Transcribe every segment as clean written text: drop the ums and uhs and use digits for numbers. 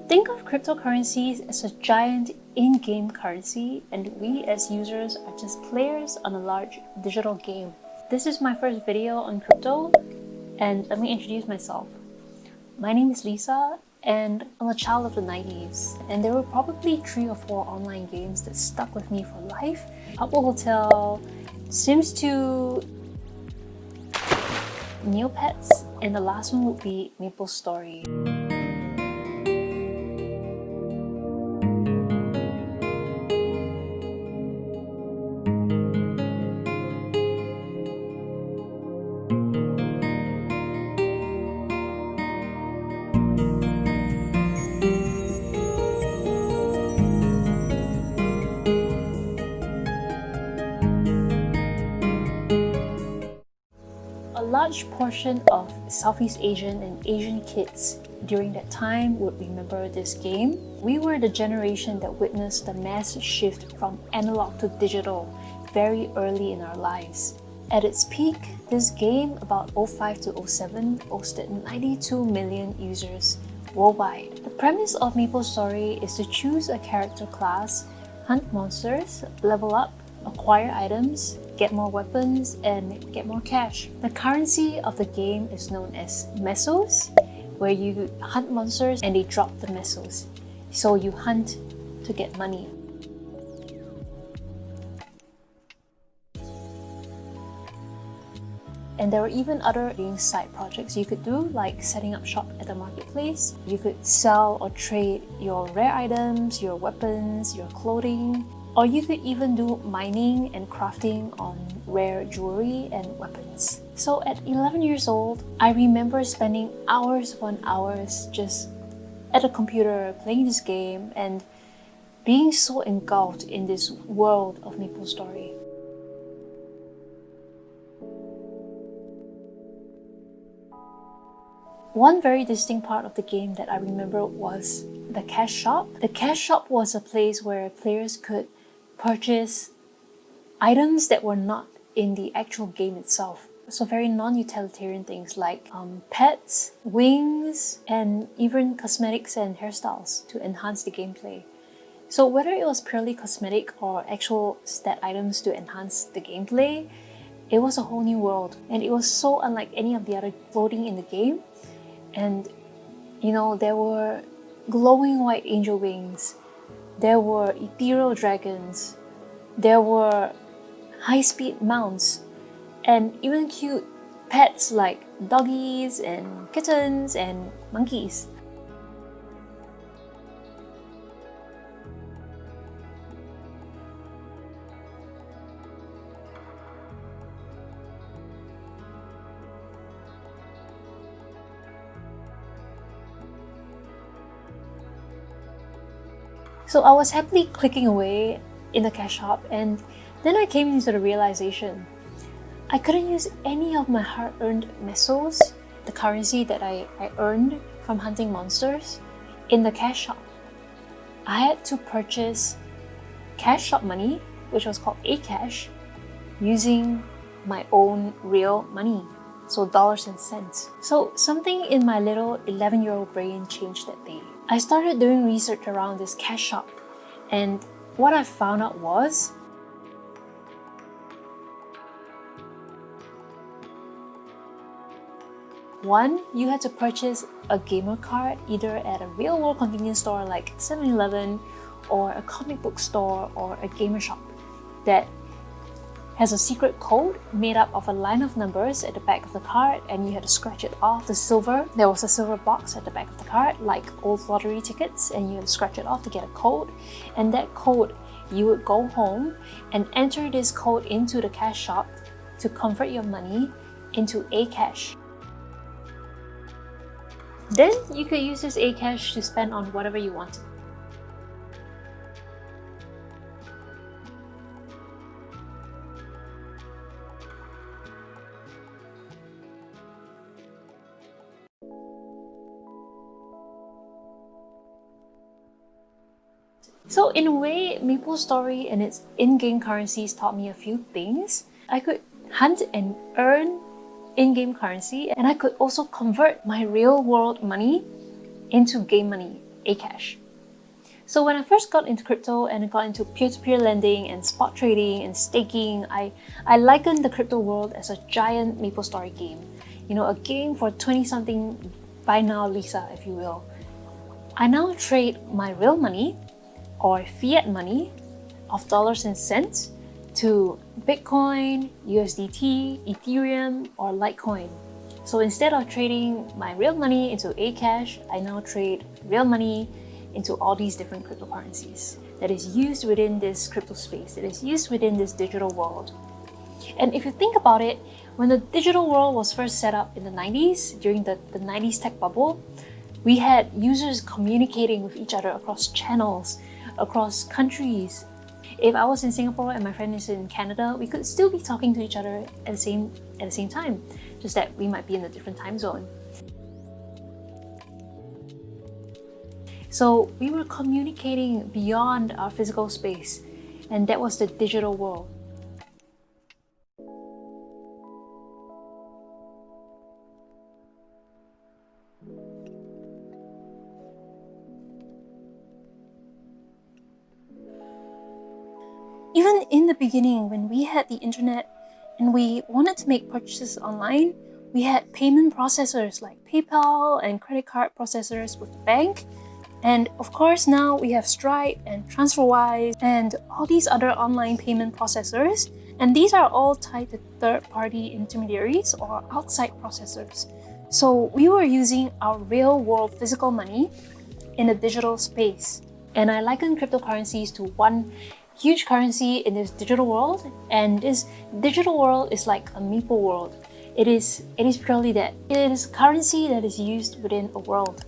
Think of cryptocurrencies as a giant in-game currency, and we as users are just players on a large digital game. This is my first video on crypto, and let me introduce myself. My name is Lisa, and I'm a child of the 90s, and there were probably 3 or 4 online games that stuck with me for life. Apple Hotel, Sims 2, Neopets, and the last one would be MapleStory. A large portion of Southeast Asian and Asian kids during that time would remember this game. We were the generation that witnessed the mass shift from analog to digital very early in our lives. At its peak, this game, about 05 to 07, boasted 92 million users worldwide. The premise of MapleStory is to choose a character class, hunt monsters, level up, acquire items, get more weapons, and get more cash. The currency of the game is known as mesos, where you hunt monsters and they drop the mesos. So you hunt to get money. And there were even other side projects you could do, like setting up shop at the marketplace. You could sell or trade your rare items, your weapons, your clothing, or you could even do mining and crafting on rare jewelry and weapons. So at 11 years old, I remember spending hours upon hours just at a computer playing this game and being so engulfed in this world of MapleStory. One very distinct part of the game that I remember was the cash shop. The cash shop was a place where players could purchase items that were not in the actual game itself. So very non-utilitarian things like pets, wings, and even cosmetics and hairstyles to enhance the gameplay. So whether it was purely cosmetic or actual stat items to enhance the gameplay, it was a whole new world, and it was so unlike any of the other clothing in the game. And there were glowing white angel wings, there were ethereal dragons, there were high-speed mounts, and even cute pets like doggies and kittens and monkeys. So I was happily clicking away in the cash shop, and then I came into the realization I couldn't use any of my hard-earned mesos, the currency that I earned from hunting monsters, in the cash shop. I had to purchase cash shop money, which was called A-cash, using my own real money, so dollars and cents. So something in my little 11-year-old brain changed that day. I started doing research around this cash shop, and what I found out was one, you had to purchase a gamer card either at a real-world convenience store like 7-Eleven or a comic book store or a gamer shop that has a secret code made up of a line of numbers at the back of the card, and you had to scratch it off. There was a silver box at the back of the card, like old lottery tickets, and you had to scratch it off to get a code. And that code, you would go home and enter this code into the cash shop to convert your money into A-cash. Then you could use this A-cash to spend on whatever you wanted. So in a way, MapleStory and its in-game currencies taught me a few things. I could hunt and earn in-game currency, and I could also convert my real-world money into game money Akash. So when I first got into crypto and I got into peer-to-peer lending and spot trading and staking, I likened the crypto world as a giant MapleStory game. You know, a game for 20-something by now Lisa, if you will. I now trade my real money or fiat money of dollars and cents to Bitcoin, USDT, Ethereum, or Litecoin. So instead of trading my real money into Akash, I now trade real money into all these different cryptocurrencies that is used within this crypto space, that is used within this digital world. And if you think about it, when the digital world was first set up in the 90s, during the 90s tech bubble, we had users communicating with each other across channels, across countries. If I was in Singapore and my friend is in Canada, we could still be talking to each other at the same time, just that we might be in a different time zone. So we were communicating beyond our physical space, and that was the digital world. Even in the beginning, when we had the internet and we wanted to make purchases online, we had payment processors like PayPal and credit card processors with the bank. And of course, now we have Stripe and TransferWise and all these other online payment processors. And these are all tied to third-party intermediaries or outside processors. So we were using our real-world physical money in a digital space. And I liken cryptocurrencies to one huge currency in this digital world. And this digital world is like a Meeple world. It is purely that. It is currency that is used within a world.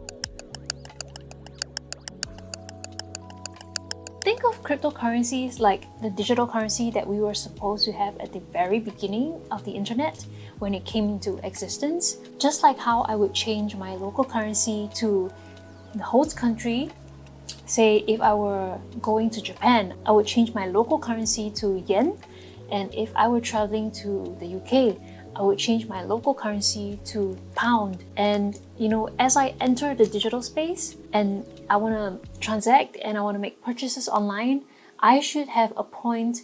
Think of cryptocurrencies like the digital currency that we were supposed to have at the very beginning of the internet when it came into existence. Just like how I would change my local currency to the host country. Say if I were going to Japan, I would change my local currency to yen. And if I were traveling to the UK, I would change my local currency to pound. And you know, as I enter the digital space and I want to transact and I want to make purchases online, I should have a point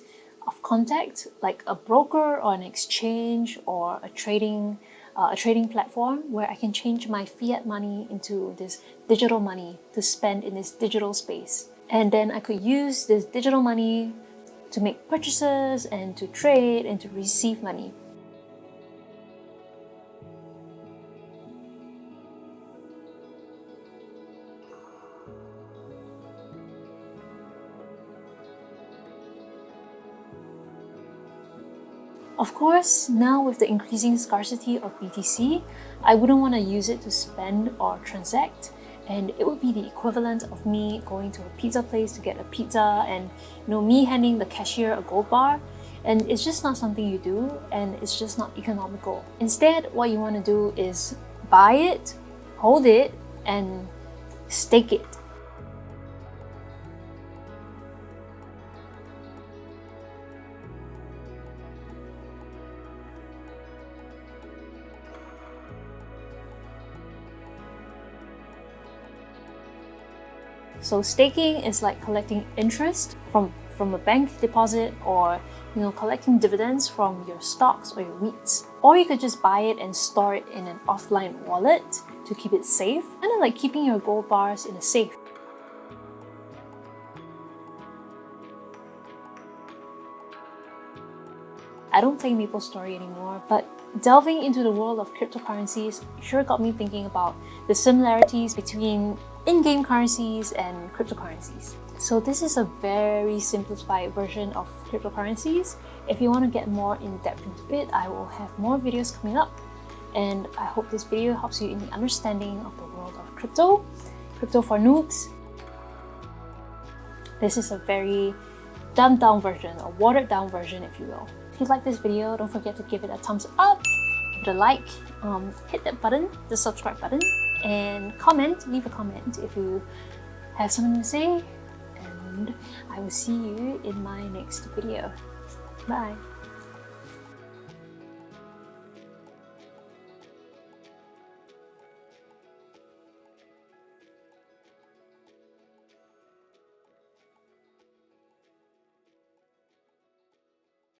of contact like a broker or an exchange or a trading platform where I can change my fiat money into this digital money to spend in this digital space. And then I could use this digital money to make purchases and to trade and to receive money. Of course, now with the increasing scarcity of BTC, I wouldn't want to use it to spend or transact, and it would be the equivalent of me going to a pizza place to get a pizza and me handing the cashier a gold bar, and it's just not something you do, and it's just not economical. Instead, what you want to do is buy it, hold it, and stake it. So staking is like collecting interest from a bank deposit, or collecting dividends from your stocks or your REITs. Or you could just buy it and store it in an offline wallet to keep it safe, kind of like keeping your gold bars in a safe. I don't play MapleStory anymore, but delving into the world of cryptocurrencies sure got me thinking about the similarities between in-game currencies and cryptocurrencies. So this is a very simplified version of cryptocurrencies. If you want to get more in-depth into it, I will have more videos coming up. And I hope this video helps you in the understanding of the world of crypto for noobs. This is a very dumbed down version, a watered down version if you will. If you like this video, don't forget to give it a thumbs up, give it a like, hit that button, the subscribe button, and leave a comment if you have something to say, and I will see you in my next video. Bye!